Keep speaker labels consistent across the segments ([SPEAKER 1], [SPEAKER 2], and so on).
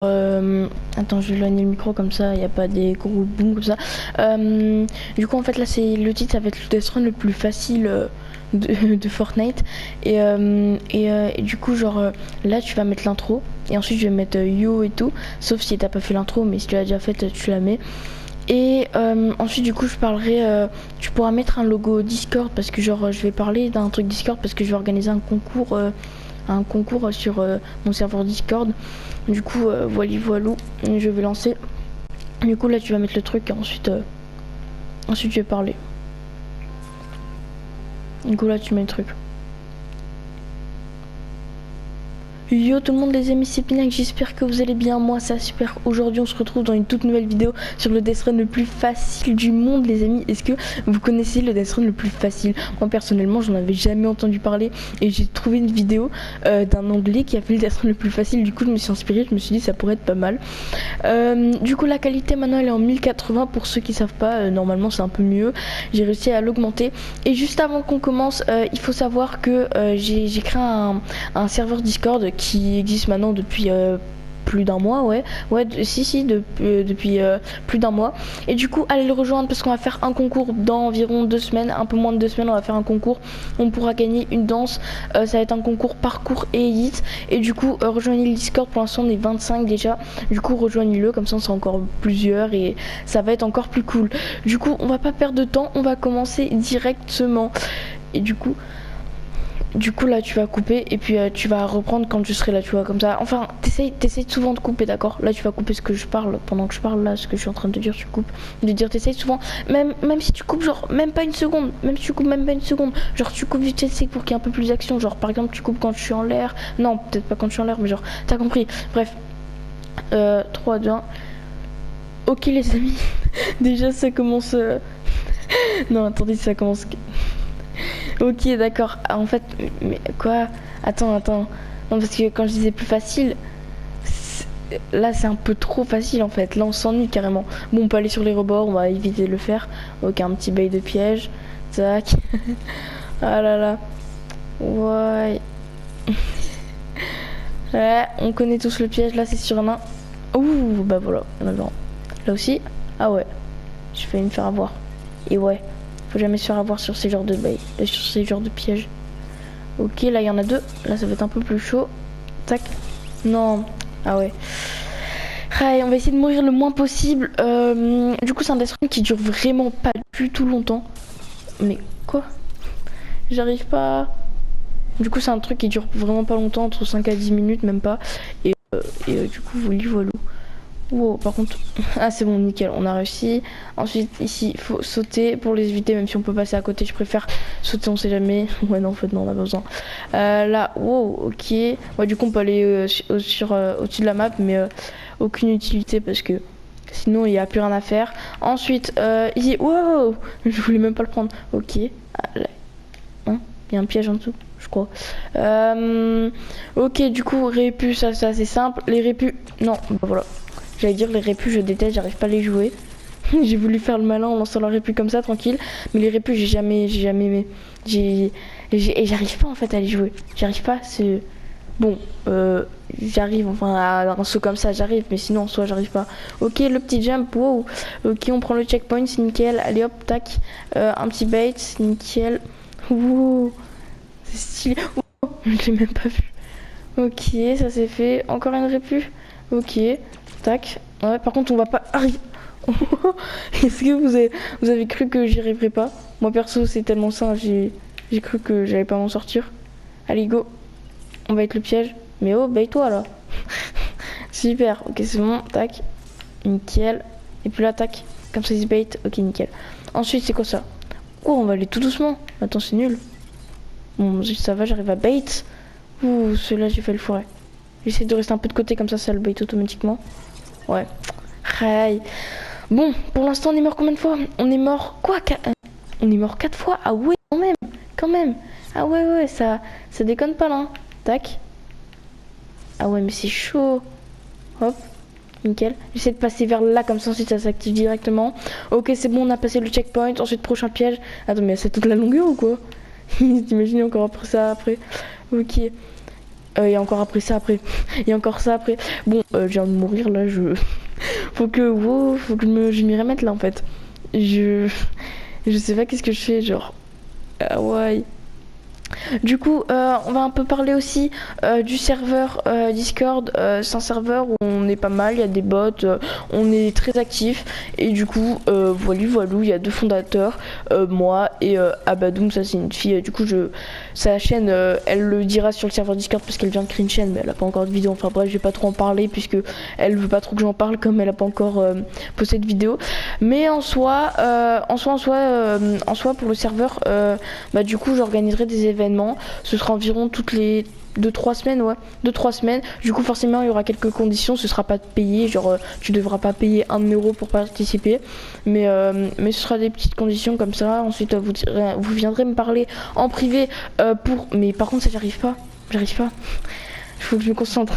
[SPEAKER 1] Attends, je vais éloigner le micro comme ça, il n'y a pas des gros booms comme ça. Du coup, en fait, là, c'est le titre, ça va être le death run le plus facile de Fortnite. Et du coup, genre, là, tu vas mettre l'intro. Et ensuite, je vais mettre yo et tout. Sauf si t'as pas fait l'intro, mais si tu l'as déjà faite, tu la mets. Et ensuite, du coup, je parlerai. Tu pourras mettre un logo Discord parce que, genre, je vais parler d'un truc Discord parce que je vais organiser un concours sur mon serveur Discord. Du coup, voilou, je vais lancer. Du coup, là, tu vas mettre le truc et ensuite je vais parler. Du coup, là, tu mets le truc. Yo tout le monde les amis, c'est Pinac, j'espère que vous allez bien, moi ça super. Aujourd'hui on se retrouve dans une toute nouvelle vidéo sur le death run le plus facile du monde les amis. Est-ce que vous connaissez le death run le plus facile? Moi personnellement j'en avais jamais entendu parler et j'ai trouvé une vidéo d'un anglais qui a fait le death run le plus facile. Du coup je me suis inspirée, je me suis dit ça pourrait être pas mal. Du coup la qualité maintenant elle est en 1080 pour ceux qui savent pas, normalement c'est un peu mieux. J'ai réussi à l'augmenter. Et juste avant qu'on commence, il faut savoir que j'ai créé un serveur Discord qui existe maintenant depuis plus d'un mois, depuis plus d'un mois. Et du coup, allez le rejoindre parce qu'on va faire un concours dans environ 2 semaines, un peu moins de 2 semaines, on va faire un concours. On pourra gagner une danse. Ça va être un concours parcours et edit. Et du coup, rejoignez le Discord. Pour l'instant, on est 25 déjà. Du coup, rejoignez-le, comme ça, on sera encore plusieurs et ça va être encore plus cool. Du coup, on va pas perdre de temps, on va commencer directement. Et du coup là tu vas couper et puis tu vas reprendre quand je serai là, tu vois, comme ça. Enfin, t'essayes souvent de couper, d'accord? Là tu vas couper ce que je parle, pendant que je parle là, ce que je suis en train de te dire, tu coupes. De dire, t'essayes souvent, même si tu coupes genre même pas une seconde, même si tu coupes même pas une seconde, genre tu coupes vite fait pour qu'il y ait un peu plus d'action, genre par exemple tu coupes quand je suis en l'air, non peut-être pas quand je suis en l'air, mais genre t'as compris. Bref, 3, 2, 1. Ok les amis, déjà ça commence... Non attendez, ça commence... Ok, d'accord. Ah, en fait, mais quoi? Attends. Non, parce que quand je disais plus facile, là c'est un peu trop facile en fait. Là on s'ennuie carrément. Bon, on peut aller sur les rebords, on va éviter de le faire. Ok, un petit bail de piège. Tac. Ah là là. Ouais. Ouais, on connaît tous le piège. Là c'est sur un nain. Ouh, bah voilà, on a le droit. Là aussi. Ah ouais. Je vais me faire avoir. Et ouais. Faut jamais se faire avoir sur ces genres de bails, sur ces genres de pièges. Ok, là il y en a 2. Là ça va être un peu plus chaud. Tac. Non. Ah ouais. Allez, on va essayer de mourir le moins possible. Du coup c'est un death run qui dure vraiment pas du tout longtemps. Mais quoi? J'arrive pas. Du coup c'est un truc qui dure vraiment pas longtemps, entre 5 à 10 minutes, même pas. Et du coup voilà. Wow, par contre, ah c'est bon, nickel, on a réussi. Ensuite, ici, il faut sauter pour les éviter, même si on peut passer à côté. Je préfère sauter, on sait jamais. Ouais, non, en fait, non, on a pas besoin. Là, wow, ok. Ouais, du coup, on peut aller au-dessus de la map, mais aucune utilité parce que sinon, il n'y a plus rien à faire. Ensuite, ici, wow, je voulais même pas le prendre. Ok, ah, là, hein, il y a un piège en dessous, je crois. Ok, du coup, répus, ça c'est assez simple. Les répus, non, bah voilà. J'allais dire les répus, je déteste, j'arrive pas à les jouer. J'ai voulu faire le malin en lançant la répu comme ça, tranquille. Mais les répus, j'ai jamais aimé. Et j'arrive pas en fait à les jouer. J'arrive pas, c'est... Bon, j'arrive, enfin, à un saut comme ça, j'arrive. Mais sinon, en soi, j'arrive pas. Ok, le petit jump, wow. Ok, on prend le checkpoint, c'est nickel. Allez hop, tac. Un petit bait, c'est nickel. Ouh, c'est stylé. Oh, je l'ai même pas vu. Ok, ça c'est fait. Encore une répu. Ok. Tac. Ouais, par contre, on va pas arriver. Est-ce que vous avez cru que j'y arriverais pas? Moi, perso, c'est tellement ça. J'ai cru que j'allais pas m'en sortir. Allez, go. On va être le piège. Mais oh, baille-toi là. Super. Ok, c'est bon. Tac. Nickel. Et puis là, tac. Comme ça, il se bait. Ok, nickel. Ensuite, c'est quoi ça? Oh, on va aller tout doucement. Attends, c'est nul. Bon, ça va, j'arrive à bait. Ouh, celui-là, j'ai fait le fourré. J'essaie de rester un peu de côté, comme ça le bait automatiquement. Ouais. Aïe. Bon, pour l'instant, on est mort combien de fois? On est mort... Quoi? On est mort 4 fois? Ah ouais, quand même. Ah ouais, ça déconne pas là. Hein. Tac. Ah ouais, mais c'est chaud. Hop. Nickel. J'essaie de passer vers là, comme ça, ensuite ça s'active directement. Ok, c'est bon, on a passé le checkpoint. Ensuite, prochain piège. Attends, mais c'est toute la longueur ou quoi? T'imagines encore après ça, après. Ok. Et encore après ça après. Et encore ça après. Bon, je viens de mourir là, je. Faut que je m'y remette là en fait. Je. Je sais pas qu'est-ce que je fais, genre. Ah ouais. Du coup, on va un peu parler aussi du serveur Discord. C'est un serveur où on est pas mal, il y a des bots, on est très actif. Et du coup, voilà, il y a 2 fondateurs, moi et Abadoum, ça c'est une fille. Du coup, sa chaîne, elle le dira sur le serveur Discord parce qu'elle vient de créer une chaîne, mais elle a pas encore de vidéo. Enfin bref, je vais pas trop en parler puisque elle veut pas trop que j'en parle comme elle a pas encore posté de vidéo. Mais en soi, pour le serveur, bah du coup, j'organiserai des événements. Ce sera environ toutes les 2-3 semaines, ouais, 2-3 semaines. Du coup, forcément, il y aura quelques conditions. Ce sera pas payé, genre tu devras pas payer 1 euro pour participer, mais ce sera des petites conditions comme ça. Ensuite, vous viendrez me parler en privé mais par contre, ça j'arrive pas. Il faut que je me concentre.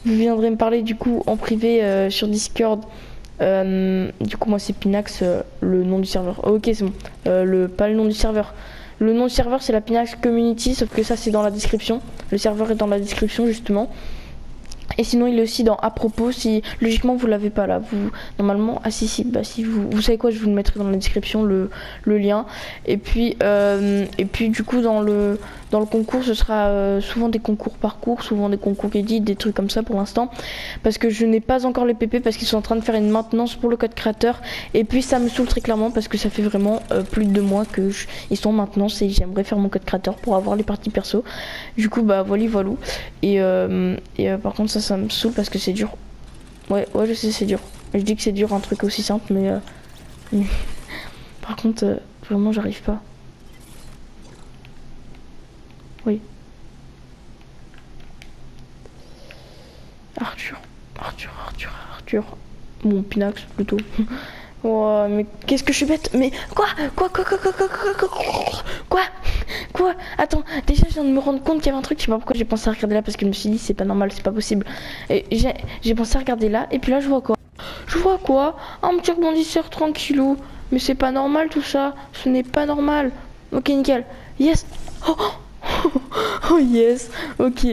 [SPEAKER 1] Vous viendrez me parler du coup en privé sur Discord. Du coup, moi c'est Pinax, le nom du serveur. Oh, ok, c'est bon. Pas le nom du serveur. Le nom du serveur c'est la Pinax Community, sauf que ça c'est dans la description. Le serveur est dans la description justement. Et sinon il est aussi dans à propos, si logiquement vous l'avez pas là, vous normalement si bah si vous savez quoi, je vous le mettrai dans la description le lien. Et puis du coup dans le concours ce sera souvent des concours parcours, souvent des concours edit, des trucs comme ça pour l'instant, parce que je n'ai pas encore les PP parce qu'ils sont en train de faire une maintenance pour le code créateur. Et puis ça me saoule très clairement parce que ça fait vraiment plus de 2 mois que ils sont en maintenance et j'aimerais faire mon code créateur pour avoir les parties perso. Du coup bah voilà. Et par contre ça me saoule parce que c'est dur. Ouais je sais c'est dur. Je dis que c'est dur un truc aussi simple mais par contre vraiment j'arrive pas. Oui. Arthur. Bon, Pinax plutôt. Oh, mais qu'est-ce que je suis bête. Mais quoi. Attends, déjà je viens de me rendre compte qu'il y avait un truc. Je sais pas pourquoi j'ai pensé à regarder là parce que je me suis dit c'est pas normal, c'est pas possible. Et j'ai pensé à regarder là et puis là je vois quoi. Un petit rebondisseur tranquillou. Mais c'est pas normal tout ça. Ce n'est pas normal. Ok, nickel. Yes. Oh yes. Ok.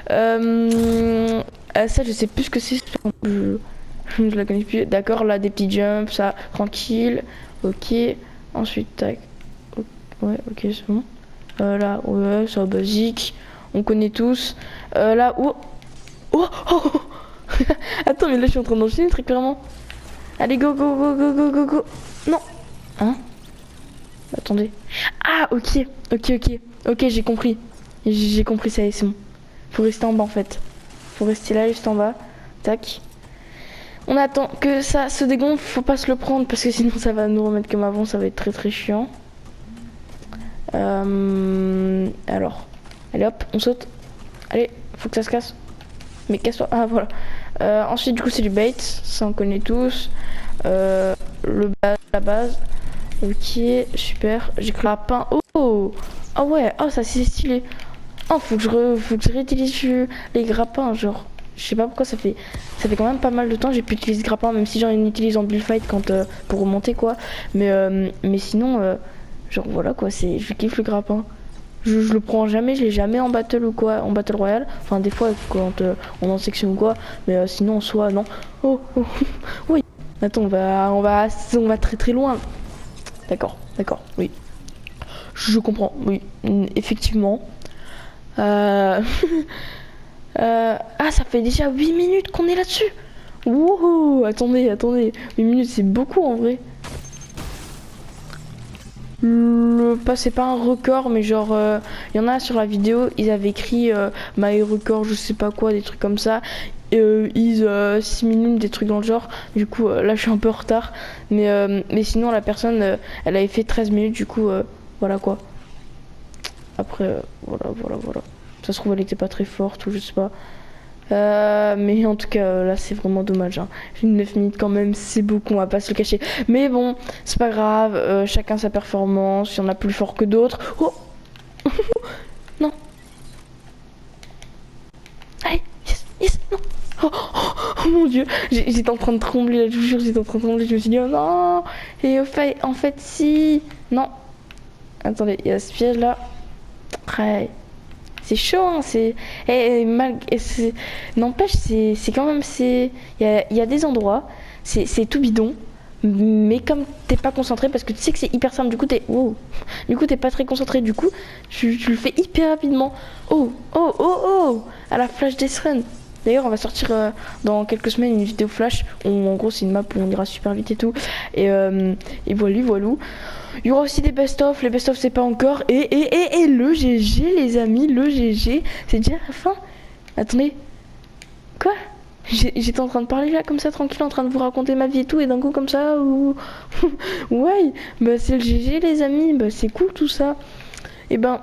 [SPEAKER 1] Ça je sais plus ce que c'est. Je la connais plus. D'accord, là des petits jumps, ça, tranquille. Ok. Ensuite, tac. Ouais, ok, c'est bon. Là, ouais, ça basique. On connaît tous. Là, oh. Attends, mais là je suis en train d'enchaîner très clairement. Allez, go. Non. Hein? Attendez. Ah, ok, j'ai compris. J'ai compris, ça y est, c'est bon. Faut rester en bas en fait. Faut rester là, juste en bas. Tac. On attend que ça se dégonfle, faut pas se le prendre parce que sinon ça va nous remettre comme avant, ça va être très très chiant. Alors, allez hop, on saute. Allez, faut que ça se casse. Mais casse-toi. Ah voilà. Ensuite du coup c'est du bait, ça on connaît tous. La base. Ok, super. J'ai créé un pain. Oh, ah ouais, oh ça c'est stylé. Oh faut que je réutilise les grappins, genre. Je sais pas pourquoi ça fait quand même pas mal de temps j'ai pu utiliser ce grappin, même si j'en utilise en bullfight quand pour remonter quoi. Mais sinon genre voilà quoi, je kiffe le grappin. Je le prends jamais, je l'ai jamais en battle ou quoi, en battle royale. Enfin des fois quand on est en section ou quoi, mais sinon en soi non. Oh. Oui. Attends, on va très très loin. D'accord, oui. Je comprends, oui, effectivement. Ça fait déjà 8 minutes qu'on est là-dessus. Wouhou, attendez. 8 minutes, c'est beaucoup en vrai. C'est pas un record, mais genre, y en a sur la vidéo, ils avaient écrit my record, je sais pas quoi, des trucs comme ça. 6 minutes, des trucs dans le genre. Du coup, là, je suis un peu en retard. Mais sinon, la personne, elle avait fait 13 minutes, du coup, voilà quoi. Après, voilà. Ça se trouve, elle était pas très forte ou je sais pas. Mais en tout cas, là, c'est vraiment dommage. Hein. 9 minutes quand même, c'est beaucoup, on va pas se le cacher. Mais bon, c'est pas grave, chacun sa performance, il y en a plus fort que d'autres. Oh non. Allez, yes, non. Oh mon dieu, j'étais en train de trembler, là, je vous jure, j'étais en train de trembler. Je me suis dit, oh non. Et en fait, si. Non. Attendez, il y a ce piège là. Ouais. c'est chaud, hein, n'empêche, c'est quand même, il y a des endroits, c'est tout bidon, mais comme t'es pas concentré, parce que tu sais que c'est hyper simple, du coup t'es pas très concentré, du coup, tu le fais hyper rapidement. Oh, à la Flash Death Run. D'ailleurs, on va sortir dans quelques semaines une vidéo flash. En gros, c'est une map où on ira super vite et tout. Et voilà. Il y aura aussi des best-of. Les best-of, c'est pas encore. Et le GG, les amis, le GG. C'est déjà la fin. Attendez. Quoi? J'étais en train de parler là, comme ça, tranquille, en train de vous raconter ma vie et tout. Et d'un coup, comme ça, ou. Ouais, bah c'est le GG, les amis. Bah c'est cool tout ça. Et ben.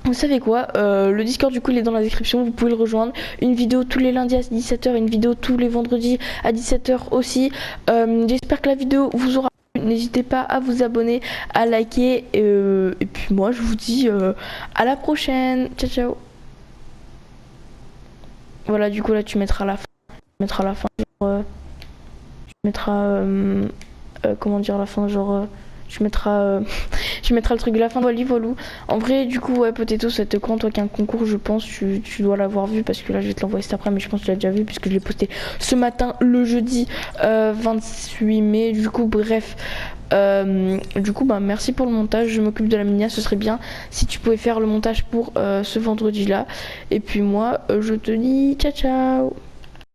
[SPEAKER 1] Vous savez quoi, le Discord du coup il est dans la description, vous pouvez le rejoindre. Une vidéo tous les lundis à 17h, une vidéo tous les vendredis à 17h aussi. J'espère que la vidéo vous aura plu. N'hésitez pas à vous abonner, à liker. Et puis moi je vous dis à la prochaine. Ciao ciao. Voilà, du coup là tu mettras la fin. Tu mettras la fin genre, tu mettras comment dire la fin genre tu mettras je mettrai le truc de la fin. Voilà. En vrai, du coup, ouais, Potato, ça te compte, toi, qu'un concours, je pense, tu dois l'avoir vu parce que là, je vais te l'envoyer cet après, mais je pense que tu l'as déjà vu puisque je l'ai posté ce matin, le jeudi 28 mai. Du coup, bref. Bah, merci pour le montage. Je m'occupe de la minia. Ce serait bien si tu pouvais faire le montage pour ce vendredi-là. Et puis moi, je te dis ciao, ciao.